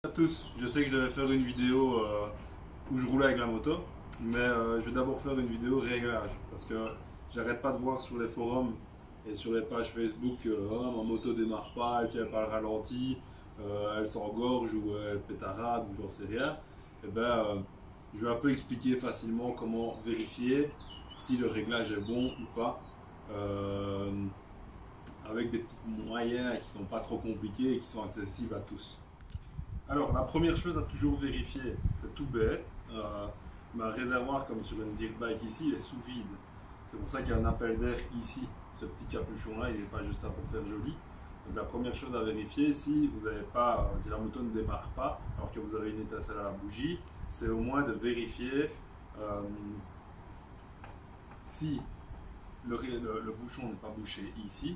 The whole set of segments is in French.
À tous, je sais que je devais faire une vidéo où je roulais avec la moto, mais je vais d'abord faire une vidéo réglage parce que j'arrête pas de voir sur les forums et sur les pages Facebook oh, ma moto démarre pas, elle tient pas le ralenti, elle s'engorge ou elle pétarade ou j'en sais rien. Et je vais un peu expliquer facilement comment vérifier si le réglage est bon ou pas, avec des petits moyens qui sont pas trop compliqués et qui sont accessibles à tous. Alors, la première chose à toujours vérifier, c'est tout bête. Ma réservoir, comme sur une dirt bike ici, il est sous vide. C'est pour ça qu'il y a un appel d'air ici. Ce petit capuchon-là, il n'est pas juste là pour faire joli. Donc, la première chose à vérifier, si vous n'avez pas, si la moto ne démarre pas, alors que vous avez une étincelle à la bougie, c'est au moins de vérifier si le bouchon n'est pas bouché ici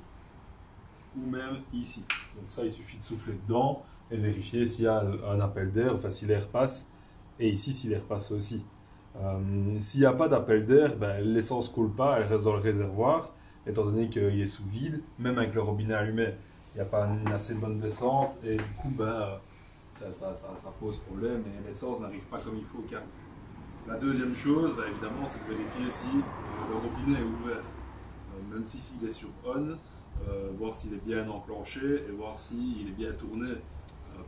ou même ici. Donc ça, il suffit de souffler dedans et vérifier s'il y a un appel d'air, enfin si l'air passe, et ici si l'air passe aussi. S'il n'y a pas d'appel d'air, l'essence ne coule pas, elle reste dans le réservoir, étant donné qu'il est sous vide, même avec le robinet allumé, il n'y a pas une assez bonne descente, et du coup ça pose problème, et l'essence n'arrive pas comme il faut au carbu. La deuxième chose, évidemment, c'est de vérifier si le robinet est ouvert, même s'il est sur on, voir s'il est bien enclenché et voir s'il est bien tourné.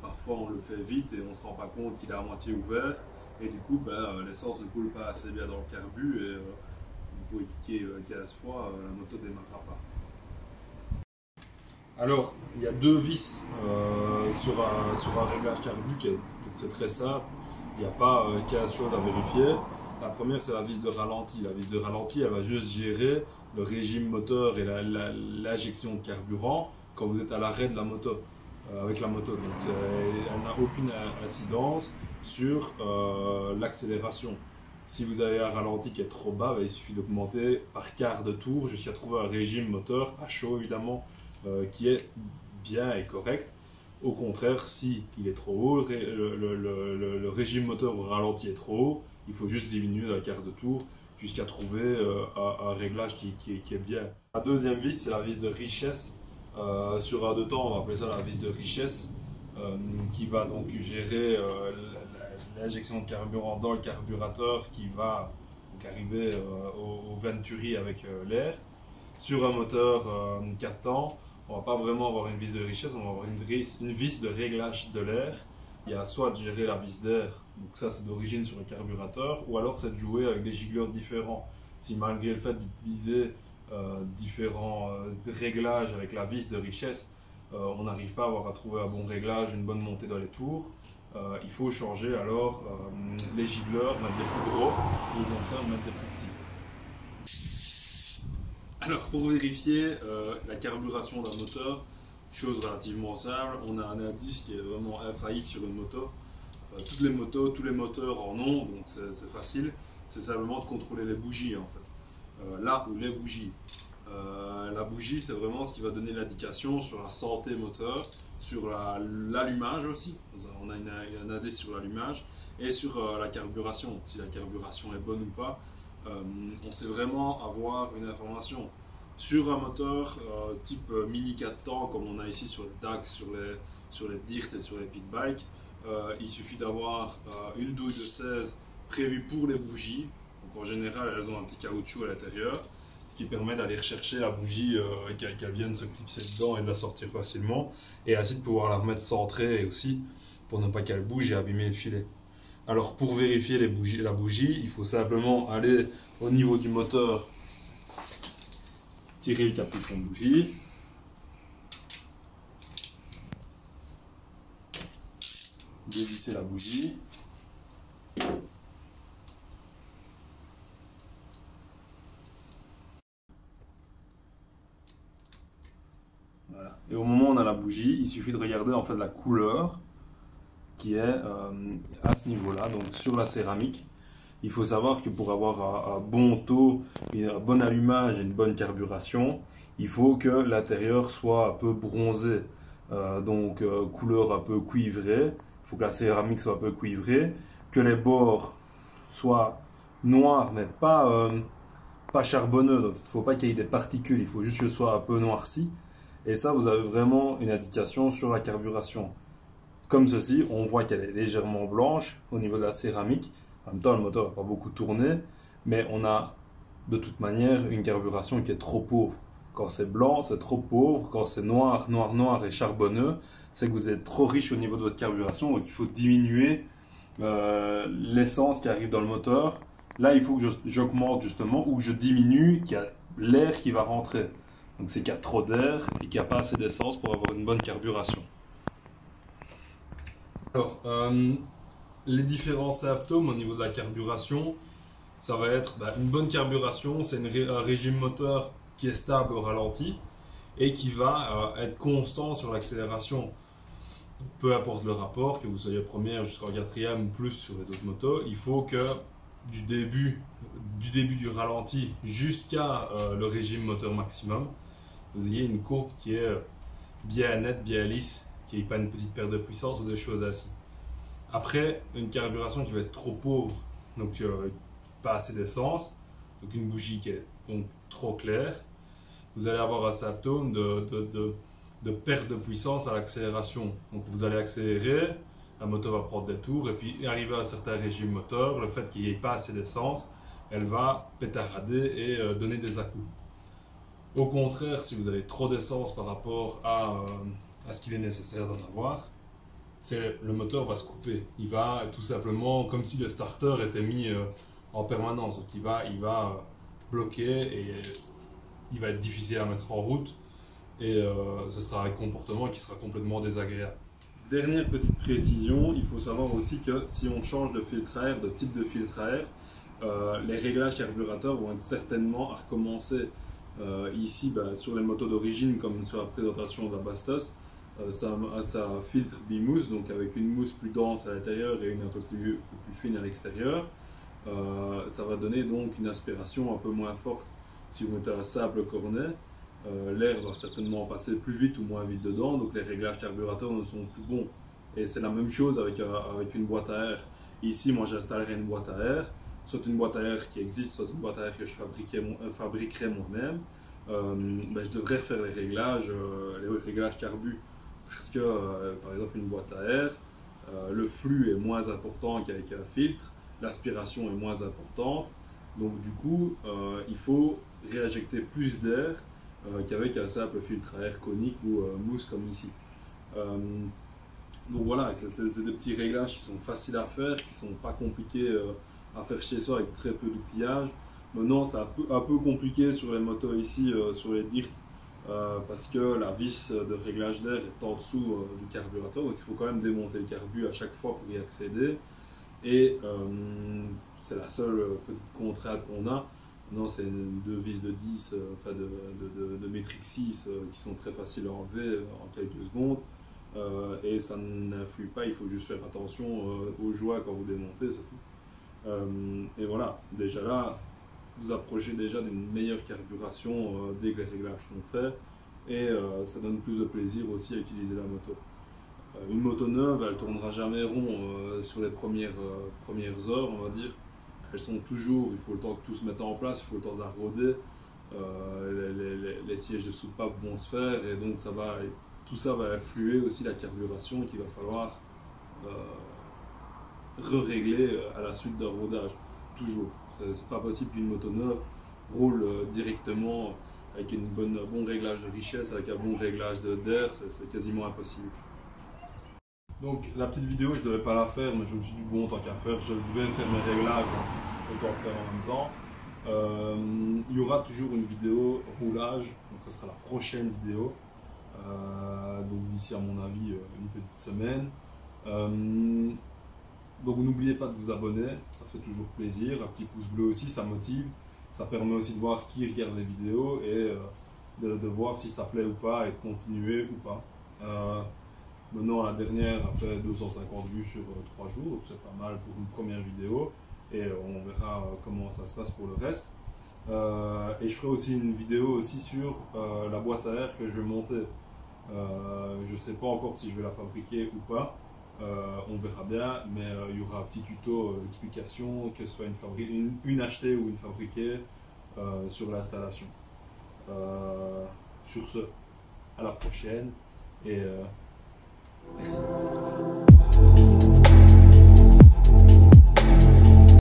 Parfois on le fait vite et on ne se rend pas compte qu'il est à moitié ouvert et du coup l'essence ne coule pas assez bien dans le carbu et vous pouvez cliquer 15 fois, la moto ne démarrera pas. Alors il y a deux vis sur un réglage carbu, c'est très simple, il n'y a pas 15 choses à vérifier. La première c'est la vis de ralenti. La vis de ralenti elle va juste gérer le régime moteur et l'injection de carburant quand vous êtes à l'arrêt de la moto, avec la moto. Donc elle n'a aucune incidence sur l'accélération. Si vous avez un ralenti qui est trop bas, il suffit d'augmenter par quart de tour jusqu'à trouver un régime moteur, à chaud évidemment, qui est bien et correct. Au contraire, si il est trop haut, le régime moteur au ralenti est trop haut, il faut juste diminuer d'un quart de tour jusqu'à trouver un réglage qui est bien. La deuxième vis, c'est la vis de richesse. Sur un deux temps, on va appeler ça la vis de richesse, qui va donc gérer l'injection de carburant dans le carburateur qui va donc arriver au venturi avec l'air. Sur un moteur 4 temps, on ne va pas vraiment avoir une vis de richesse, on va avoir une vis de réglage de l'air. Il y a soit de gérer la vis d'air, donc ça c'est d'origine sur le carburateur, ou alors c'est de jouer avec des gicleurs différents. Si malgré le fait d'utiliser différents réglages avec la vis de richesse, on n'arrive pas à trouver un bon réglage, une bonne montée dans les tours, il faut changer alors les gicleurs, mettre des plus gros, ou au contraire mettre des plus petits. Alors pour vérifier la carburation d'un moteur, chose relativement simple, on a un indice qui est vraiment infaillible sur une moto. Toutes les motos, tous les moteurs en ont, donc c'est facile. C'est simplement de contrôler les bougies en fait. Là où les bougies. La bougie c'est vraiment ce qui va donner l'indication sur la santé moteur, sur l'allumage aussi. On a un indice sur l'allumage et sur la carburation, si la carburation est bonne ou pas. On sait vraiment avoir une information. Sur un moteur type mini 4 temps comme on a ici sur les DAX, sur les DIRT et sur les pit bikes, il suffit d'avoir une douille de 16 prévue pour les bougies. Donc en général elles ont un petit caoutchouc à l'intérieur, ce qui permet d'aller rechercher la bougie et qu'elle vienne se clipser dedans et de la sortir facilement, et ainsi de pouvoir la remettre centrée aussi pour ne pas qu'elle bouge et abîmer le filet. Alors pour vérifier la bougie, il faut simplement aller au niveau du moteur, tirer le capuchon de bougie, dévisser la bougie, voilà. Et au moment où on a la bougie, il suffit de regarder en fait la couleur qui est à ce niveau-là, donc sur la céramique. Il faut savoir que pour avoir un bon taux, un bon allumage et une bonne carburation, il faut que l'intérieur soit un peu bronzé, couleur un peu cuivrée. Il faut que la céramique soit un peu cuivrée, que les bords soient noirs mais pas charbonneux, donc il ne faut pas qu'il y ait des particules, il faut juste que ce soit un peu noirci. Et ça, vous avez vraiment une indication sur la carburation. comme ceci, on voit qu'elle est légèrement blanche au niveau de la céramique. En même temps, le moteur n'a pas beaucoup tourné, mais on a de toute manière une carburation qui est trop pauvre. Quand c'est blanc, c'est trop pauvre. Quand c'est noir, noir, noir et charbonneux, c'est que vous êtes trop riche au niveau de votre carburation. Donc il faut diminuer l'essence qui arrive dans le moteur. Là, il faut que j'augmente justement ou que je diminue qu'il y a l'air qui va rentrer. Donc c'est qu'il y a trop d'air et qu'il n'y a pas assez d'essence pour avoir une bonne carburation. Alors, les différents symptômes au niveau de la carburation, ça va être une bonne carburation, c'est un régime moteur qui est stable au ralenti et qui va être constant sur l'accélération. Peu importe le rapport, que vous soyez première jusqu'en quatrième ou plus sur les autres motos, il faut que du début du ralenti jusqu'à le régime moteur maximum, vous ayez une courbe qui est bien nette, bien lisse, qu'il n'y ait pas une petite perte de puissance ou des choses ainsi. Après, une carburation qui va être trop pauvre, donc pas assez d'essence, donc une bougie qui est donc trop claire, vous allez avoir un symptôme de perte de puissance à l'accélération. Donc vous allez accélérer, la moto va prendre des tours, et puis arriver à un certain régime moteur, le fait qu'il n'y ait pas assez d'essence, elle va pétarader et donner des à-coups. Au contraire, si vous avez trop d'essence par rapport à ce qu'il est nécessaire d'en avoir, le moteur va se couper. Il va tout simplement, comme si le starter était mis en permanence. Donc il va bloquer et il va être difficile à mettre en route. Et ce sera un comportement qui sera complètement désagréable. Dernière petite précision, il faut savoir aussi que si on change de filtre à air, de type de filtre à air, les réglages carburateur vont être certainement à recommencer. Ici, sur les motos d'origine, comme sur la présentation de la Bastos, ça filtre bimousse, donc avec une mousse plus dense à l'intérieur et une un peu plus fine à l'extérieur. Ça va donner donc une aspiration un peu moins forte. Si vous mettez un sable cornet, l'air va certainement passer plus vite ou moins vite dedans, donc les réglages carburateurs ne sont plus bons. Et c'est la même chose avec une boîte à air. Ici, moi j'installerai une boîte à air, soit une boîte à air qui existe, soit une boîte à air que je fabriquerai moi-même. Je devrais refaire les réglages carbu, parce que par exemple une boîte à air, le flux est moins important qu'avec un filtre, l'aspiration est moins importante, donc du coup il faut réinjecter plus d'air qu'avec un simple filtre à air conique ou mousse comme ici. Donc voilà, c'est des petits réglages qui sont faciles à faire, qui sont pas compliqués à faire chez soi avec très peu d'outillage. Maintenant c'est un peu compliqué sur les motos ici, sur les DIRT, parce que la vis de réglage d'air est en dessous du carburateur, donc il faut quand même démonter le carbu à chaque fois pour y accéder. Et c'est la seule petite contrainte qu'on a. Non, c'est deux vis de 10, de métrique 6 qui sont très faciles à enlever en quelques secondes. Et ça n'influe pas, il faut juste faire attention aux joies quand vous démontez, c'est tout. Et voilà, déjà là, vous approchez déjà d'une meilleure carburation dès que les réglages sont faits. Et ça donne plus de plaisir aussi à utiliser la moto. Une moto neuve, elle ne tournera jamais rond sur les premières heures, on va dire. Elles sont toujours, il faut le temps que tout se mette en place, il faut le temps de la roder. Les sièges de soupape vont se faire et donc tout ça va influer aussi la carburation qu'il va falloir régler à la suite d'un rodage, toujours. C'est pas possible qu'une moto neuve roule directement avec un bon réglage de richesse, avec un bon réglage d'air, c'est quasiment impossible. Donc la petite vidéo, je ne devais pas la faire, mais je me suis dit bon, tant qu'à faire, je devais faire mes réglages, autant faire en même temps. Il y aura toujours une vidéo roulage, donc ce sera la prochaine vidéo. Donc d'ici à mon avis une petite semaine. Donc n'oubliez pas de vous abonner, ça fait toujours plaisir. Un petit pouce bleu aussi, ça motive. Ça permet aussi de voir qui regarde les vidéos et de voir si ça plaît ou pas et de continuer ou pas. Maintenant, la dernière a fait 250 vues sur 3 jours, donc c'est pas mal pour une première vidéo. Et on verra comment ça se passe pour le reste. Et je ferai aussi une vidéo aussi sur la boîte à air que je vais monter. Je ne sais pas encore si je vais la fabriquer ou pas. On verra bien, mais il y aura un petit tuto explication, que ce soit une achetée ou une fabriquée sur l'installation. Sur ce, à la prochaine et merci.